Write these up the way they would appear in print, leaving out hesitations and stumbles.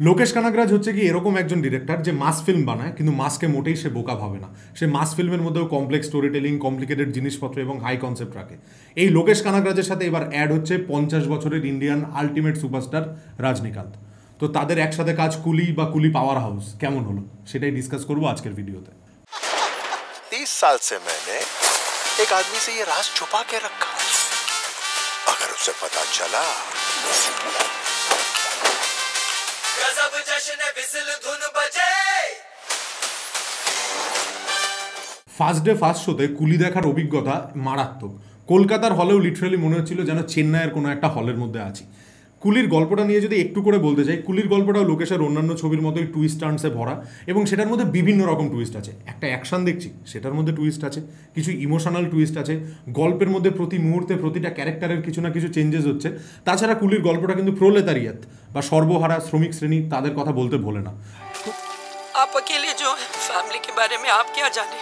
লোকেশ কানাগরাজ হচ্ছে কি এরকম একজন ডিরেক্টর যে মাস ফিল্ম বানায়, কিন্তু মাসকে মোটেই সে বোকা ভাবে না। সে মাস ফিল্মের মধ্যেও কমপ্লেক্স স্টোরি টেলিং, কমপ্লিকেটেড জিনিসপত্র এবং হাই কনসেপ্ট রাখে। এই লোকেশ কানাগরাজের সাথে এবার অ্যাড হচ্ছে 50 বছরের ইন্ডিয়ান আলটিমেট সুপারস্টার রজনীকান্ত। তো তাদের একসাথে কাজ কুলি বা কুলি পাওয়ার হাউস কেমন হলো সেটাই ডিসকাস করবো আজকের ভিডিওতে। 30 साल से मैंने एक आदमी से ये राज छुपा के रखा, अगर उसे पता चला गजब जश्न विसिल धुन बजे। ফার্স্ট ডে ফার্স্ট শোতে কুলি দেখার অভিজ্ঞতা মারাত্মক। কলকাতার হলেও লিটারালি মনে হচ্ছিল যেন চেন্নাইয়ের কোনো একটা হলের মধ্যে আছি। কুলির গল্পটা নিয়ে যদি একটু করে বলতে চাই, কুলির গল্পটাও লোকেশের অন্যান্য ছবির মতোই টুইস্ট টার্নসে ভরা, এবং সেটার মধ্যে বিভিন্ন রকম টুইস্ট আছে। একটা অ্যাকশন দেখছি, সেটার মধ্যে টুইস্ট আছে, কিছু ইমোশনাল টুইস্ট আছে, গল্পের মধ্যে প্রতি মুহূর্তে প্রতিটা ক্যারেক্টারের কিছু না কিছু চেঞ্জেস হচ্ছে। তাছাড়া কুলির গল্পটা কিন্তু প্রোলেতারিয়াত বা সর্বহারা শ্রমিক শ্রেণী, তাদের কথা বলতে ভোলে না। आप अकेले जो हैं, फैमिली के बारे में आप क्या जाने।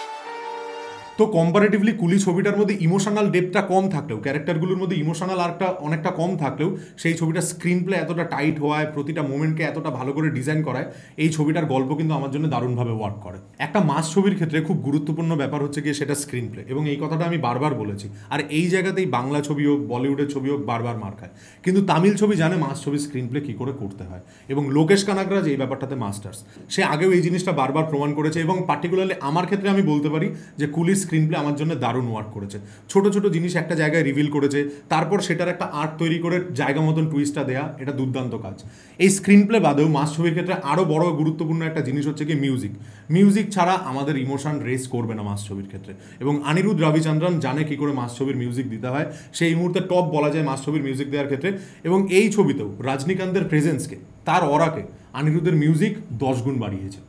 তো কম্পারেটিভলি কুলি ছবিটার মধ্যে ইমোশনাল ডেপটা কম থাকলেও, ক্যারেক্টারগুলোর মধ্যে ইমোশনাল আর্কটা অনেকটা কম থাকলেও, সেই ছবিটার স্ক্রিন প্লে এতটা টাইট হওয়ায়, প্রতিটা মোমেন্টকে এতটা ভালো করে ডিজাইন করায়, এই ছবিটার গল্প কিন্তু আমার জন্য দারুণভাবে ওয়ার্ক করে। একটা মাস ছবির ক্ষেত্রে খুব গুরুত্বপূর্ণ ব্যাপার হচ্ছে গিয়ে সেটা স্ক্রিন প্লে, এবং এই কথাটা আমি বারবার বলেছি। আর এই জায়গাতেই বাংলা ছবি হোক, বলিউডের ছবি হোক, বারবার মার খায়। কিন্তু তামিল ছবি জানে মাস ছবির স্ক্রিন প্লে কী করে করতে হয়, এবং লোকেশ কানাগরাজ এই ব্যাপারটাতে মাস্টার্স। সে আগেও এই জিনিসটা বারবার প্রমাণ করেছে, এবং পার্টিকুলারলি আমার ক্ষেত্রে আমি বলতে পারি যে কুলির স্ক্রিন প্লে আমার জন্য দারুণ ওয়ার্ক করেছে। ছোট ছোট জিনিস একটা জায়গায় রিভিল করেছে, তারপর সেটার একটা আর্ট তৈরি করে জায়গা মতন টুইস্টটা দেয়া, এটা দুর্দান্ত কাজ। এই স্ক্রিন প্লে বাদেও মাস ছবির ক্ষেত্রে আরও বড় গুরুত্বপূর্ণ একটা জিনিস হচ্ছে কি মিউজিক। মিউজিক ছাড়া আমাদের ইমোশন রেস করবে না মাস ছবির ক্ষেত্রে, এবং অনিরুদ্ধ রবিচন্দ্রন জানে কি করে মাস ছবির মিউজিক দিতে হয়। সেই মুহূর্তে টপ বলা যায় মাস ছবির মিউজিক দেওয়ার ক্ষেত্রে। এবং এই ছবিতেও রজনীকান্তের প্রেজেন্সকে, তার অরাকে অনিরুদ্ধের মিউজিক 10 গুণ বাড়িয়েছে।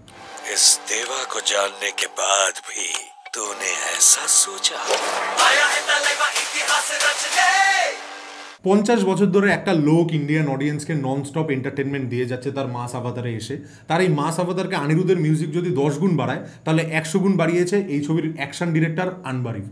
इस देवा को जानने के बाद भी तूने ऐसा सोचा? आया है तलेगा इतिहास रचने। 50 বছর ধরে একটা লোক ইন্ডিয়ান অডিয়েন্সকে নন স্টপ এন্টারটেনমেন্ট দিয়ে যাচ্ছে তার মাস আভাতারে এসে। তার এই মাস আভাতারকে অনিরুদ্ধের মিউজিক যদি 10 গুণ বাড়ায়, তাহলে 100 গুণ বাড়িয়েছে এই ছবির অ্যাকশন ডিরেক্টর আনবারিফ।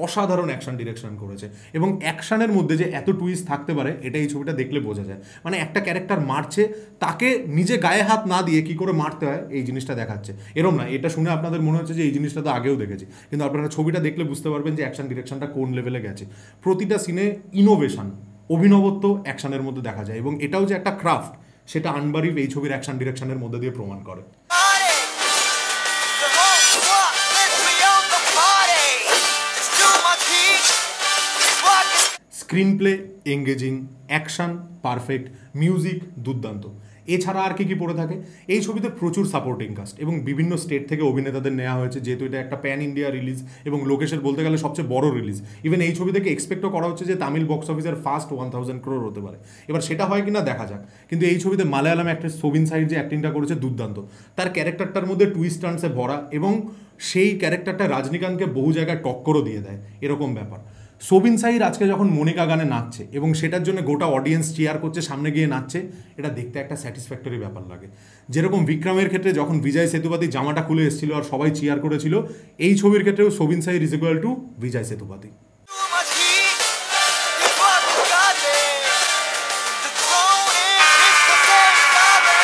অসাধারণ অ্যাকশন ডিরেকশন করেছে, এবং অ্যাকশনের মধ্যে যে এত টুইস্ট থাকতে পারে এটা এই ছবিটা দেখলে বোঝা যায়। মানে একটা ক্যারেক্টার মারছে, তাকে নিজে গায়ে হাত না দিয়ে কি করে মারতে হয় এই জিনিসটা দেখাচ্ছে। এরম না, এটা শুনে আপনাদের মনে হচ্ছে যে এই জিনিসটা তো আগেও দেখেছি, কিন্তু আপনারা ছবিটা দেখলে বুঝতে পারবেন যে অ্যাকশন ডিরেকশনটা কোন লেভেলে গেছে। প্রতিটা সিনে ইনোভেশন, অভিনবত্ব অ্যাকশনের মধ্যে দেখা যায়, এবং এটাও যে একটা ক্রাফট সেটা আনবারিফ এই ছবির অ্যাকশন ডিরেকশনের মধ্যে দিয়ে প্রমাণ করে। The whole squad, let me on the party. Just do my beat. What is screen play engaging, action perfect, music দুর্দান্ত। এছাড়া আর কি কি পড়ে থাকে এই ছবিতে? প্রচুর সাপোর্টিং কাস্ট, এবং বিভিন্ন স্টেট থেকে অভিনেতাদের নেওয়া হয়েছে, যেহেতু এটা একটা প্যান ইন্ডিয়া রিলিজ এবং লোকেশের বলতে গেলে সবচেয়ে বড় রিলিজ। ইভেন এই ছবি থেকে এক্সপেক্টও করা হচ্ছে যে তামিল বক্স অফিসের ফার্স্ট 1000 crore হতে পারে। এবার সেটা হয় কিনা দেখা যাক। কিন্তু এই ছবিতে মালায়ালাম অ্যাক্ট্রেস সোবিন সাইড যে অ্যাক্টিংটা করেছে দুর্দান্ত। তার ক্যারেক্টারটার মধ্যে টুইস্ট টার্নসে ভরা, এবং সেই ক্যারেক্টারটা রজনীকান্তকে বহু জায়গায় টক্করও দিয়ে দেয়, এরকম ব্যাপার। সোবিন সাইর আজকে যখন মনিকা গানে নাচছে এবং সেটার জন্য গোটা অডিয়েন্স চিয়ার করছে, সামনে গিয়ে নাচছে, এটা দেখতে একটা স্যাটিসফ্যাক্টরি ব্যাপার লাগে। যেরকম বিক্রমের ক্ষেত্রে যখন বিজয় সেতুপতি জামাটা খুলে এসেছিল আর সবাই চিয়ার করেছিল, এই ছবির ক্ষেত্রেও Soubin Shahir is equal to Vijay Sethupathi. too much heat? It's what you got there. The throne is the same father.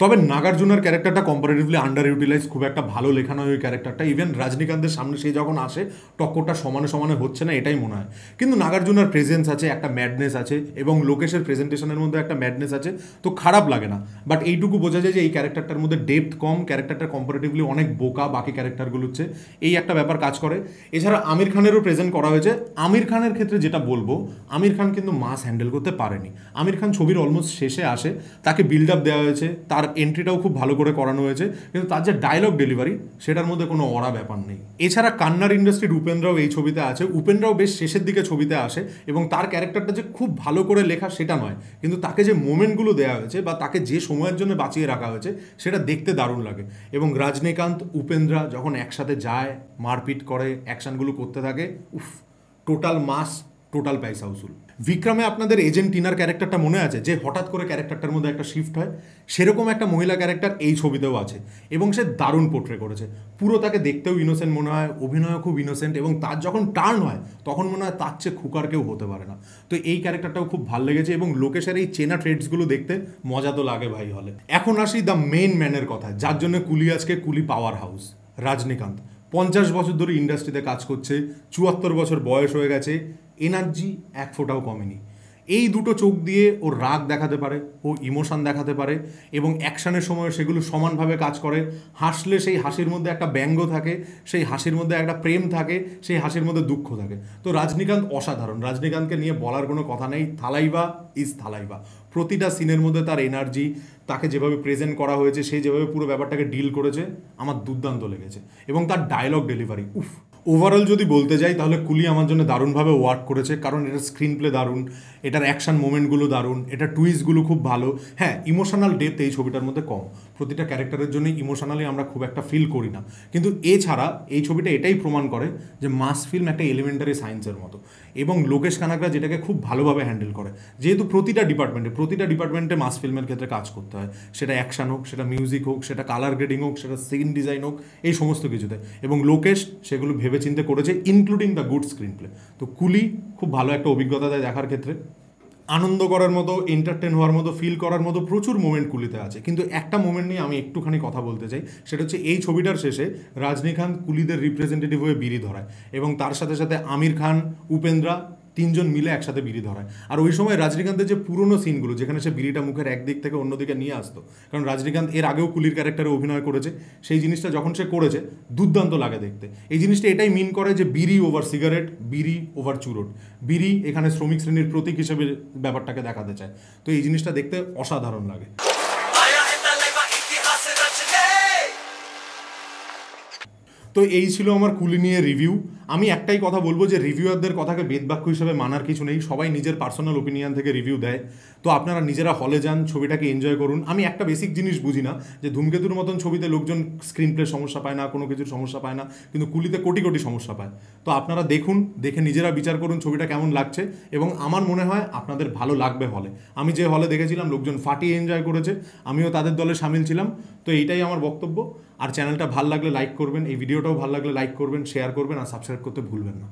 তবে নাগার্জুনার ক্যারেক্টারটা কম্পারেটিভলি আন্ডার ইউটিলাইজ, খুব একটা ভালো লেখা নয় ওই ক্যারেক্টারটা। ইভেন রজনীকান্তের সামনে সে যখন আসে, টক্করটা সমানে সমানে হচ্ছে না, এটাই মনে হয়। কিন্তু নাগার্জুনার প্রেজেন্স আছে, একটা ম্যাডনেস আছে, এবং লোকেশের প্রেজেন্টেশনের মধ্যে একটা ম্যাডনেস আছে, তো খারাপ লাগে না। বাট এইটুকু বোঝা যায় যে এই ক্যারেক্টারটার মধ্যে ডেপথ কম, ক্যারেক্টারটা কম্পারেটিভলি অনেক বোকা বাকি ক্যারেক্টারগুলো হচ্ছে, এই একটা ব্যাপার কাজ করে। এছাড়া আমির খানেরও প্রেজেন্ট করা হয়েছে। আমির খানের ক্ষেত্রে যেটা বলবো, আমির খান কিন্তু মাস হ্যান্ডেল করতে পারেনি। আমির খান ছবির অলমোস্ট শেষে আসে, তাকে বিল্ড আপ দেওয়া হয়েছে, তার এন্ট্রিটাও খুব ভালো করে করানো হয়েছে, কিন্তু তার যে ডায়লগ ডেলিভারি সেটার মধ্যে কোনো অরা ব্যাপার নেই। এছাড়া কান্নাড় ইন্ডাস্ট্রির উপেন্দ্রও এই ছবিতে আছে। উপেন্দ্রও বেশ শেষের দিকে ছবিতে আসে, এবং তার ক্যারেক্টারটা যে খুব ভালো করে লেখা সেটা নয়, কিন্তু তাকে যে মোমেন্টগুলো দেওয়া হয়েছে বা তাকে যে সময়ের জন্য বাঁচিয়ে রাখা হয়েছে সেটা দেখতে দারুণ লাগে। এবং রজনীকান্ত উপেন্দ্রা যখন একসাথে যায়, মারপিট করে, অ্যাকশনগুলো করতে থাকে, উফ, টোটাল মাস, টোটাল পয়সা উসুল। বিক্রমে আপনাদের এজেন্ট টিনার ক্যারেক্টারটা মনে আছে, যে হঠাৎ করে ক্যারেক্টারটার মধ্যে একটা শিফট হয়, সেরকম একটা মহিলা ক্যারেক্টার এই ছবিতেও আছে এবং সে দারুণ পোর্ট্রে করেছে। পুরো তাকে দেখতেও ইনোসেন্ট মনে হয়, অভিনয়ও খুব ইনোসেন্ট, এবং তার যখন টার্ন হয় তখন মনে হয় তার চেয়ে খুকার কেউ হতে পারে না। তো এই ক্যারেক্টারটাও খুব ভালো লেগেছে এবং লোকেশের এই চেনা ট্রেডসগুলো দেখতে মজা তো লাগে ভাই হলে। এখন আসি দ্য মেইন ম্যানের কথা, যার জন্য কুলি আজকে কুলি পাওয়ার হাউস, রজনীকান্ত। 50 বছর ধরে ইন্ডাস্ট্রিতে কাজ করছে, 74 বছর বয়স হয়ে গেছে, এনার্জি এক ফোঁটাও কমেনি। এই দুটো চোখ দিয়ে ও রাগ দেখাতে পারে, ও ইমোশন দেখাতে পারে এবং অ্যাকশনের সময় সেগুলো সমানভাবে কাজ করে। হাসলে সেই হাসির মধ্যে একটা ব্যঙ্গ থাকে, সেই হাসির মধ্যে একটা প্রেম থাকে, সেই হাসির মধ্যে দুঃখ থাকে। তো রজনীকান্ত অসাধারণ, রজনীকান্তকে নিয়ে বলার কোনো কথা নেই। থালাইভা ইজ থালাইভা। প্রতিটা সিনের মধ্যে তার এনার্জি, তাকে যেভাবে প্রেজেন্ট করা হয়েছে, সে যেভাবে পুরো ব্যাপারটাকে ডিল করেছে, আমার দুর্দান্ত লেগেছে। এবং তার ডায়লগ ডেলিভারি, উফ। ওভারঅল যদি বলতে যাই তাহলে কুলি আমার জন্য দারুণভাবে ওয়ার্ক করেছে, কারণ এটার স্ক্রিন প্লে দারুণ, এটার অ্যাকশন মোমেন্টগুলো দারুণ, এটার টুইস্টগুলো খুব ভালো। হ্যাঁ, ইমোশনাল ডেপথ এই ছবিটার মধ্যে কম, প্রতিটা ক্যারেক্টারের জন্যই ইমোশনালি আমরা খুব একটা ফিল করি না। কিন্তু এছাড়া এই ছবিটা এটাই প্রমাণ করে যে মাস ফিল্ম একটা এলিমেন্টারি সায়েন্সের মতো, এবং লোকেশ কানাকরা যেটাকে খুব ভালোভাবে হ্যান্ডেল করে। যেহেতু প্রতিটা ডিপার্টমেন্টে মাস ফিল্মের ক্ষেত্রে কাজ করতে হয়, সেটা অ্যাকশন হোক, সেটা মিউজিক হোক, সেটা কালার গ্রেডিং হোক, সেটা সিন ডিজাইন হোক, এই সমস্ত কিছুতে, এবং লোকেশ সেগুলো ভেবেচিন্তে করেছে, including the good screen play. তো কুলি খুব ভালো একটা অভিজ্ঞতা দেয় দেখার ক্ষেত্রে। আনন্দ করার মতো, এন্টারটেন হওয়ার মতো, ফিল করার মতো প্রচুর মোমেন্ট কুলিতে আছে। কিন্তু একটা মোমেন্ট নিয়ে আমি একটুখানি কথা বলতে চাই, সেটা হচ্ছে এই ছবিটার শেষে রজনীকান্ত কুলিদের রিপ্রেজেন্টেটিভ হয়ে বিড়ি ধরায় এবং তার সাথে সাথে আমির খান, উপেন্দ্রা, তিনজন মিলে একসাথে বিড়ি ধরায়। আর ওই সময় রজনীকান্তের যে পুরনো সিনগুলো, যেখানে সে বিড়িটা মুখের একদিক থেকে অন্যদিকে নিয়ে আসতো, কারণ রজনীকান্ত এর আগেও কুলির ক্যারেক্টারে অভিনয় করেছে, সেই জিনিসটা যখন সে করেছে দুর্দান্ত লাগে দেখতে। এই জিনিসটা এটাই মিন করে যে বিড়ি ওভার সিগারেট, বিড়ি ওভার চুরট। বিড়ি এখানে শ্রমিক শ্রেণীর প্রতীক হিসেবে ব্যাপারটাকে দেখাতে চায়। তো এই জিনিসটা দেখতে অসাধারণ লাগে। তো এই ছিল আমার কুলি নিয়ে রিভিউ। আমি একটাই কথা বলবো যে রিভিউয়ারদের কথাকে বেদবাক্য হিসেবে মানার কিছু নেই, সবাই নিজের পার্সোনাল ওপিনিয়ন থেকে রিভিউ দেয়। তো আপনারা নিজেরা হলে যান, ছবিটাকে এনজয় করুন। আমি একটা বেসিক জিনিস বুঝি না, যে ধূমকেতুর মতন ছবিতে লোকজন স্ক্রিন প্লে সমস্যা পায় না, কোনো কিছুর সমস্যা পায় না, কিন্তু কুলিতে কোটি কোটি সমস্যা পায়। তো আপনারা দেখুন, দেখে নিজেরা বিচার করুন ছবিটা কেমন লাগছে, এবং আমার মনে হয় আপনাদের ভালো লাগবে হলে। আমি যে হলে দেখেছিলাম লোকজন ফাটিয়ে এনজয় করেছে, আমিও তাদের দলে সামিল ছিলাম। তো এইটাই আমার বক্তব্য। আর চ্যানেলটা ভালো লাগলে লাইক করবেন, এই ভিডিওটাও ভালো লাগলে লাইক করবেন, শেয়ার করবেন আর সাবস্ক্রাইব করতে ভুলবেন না।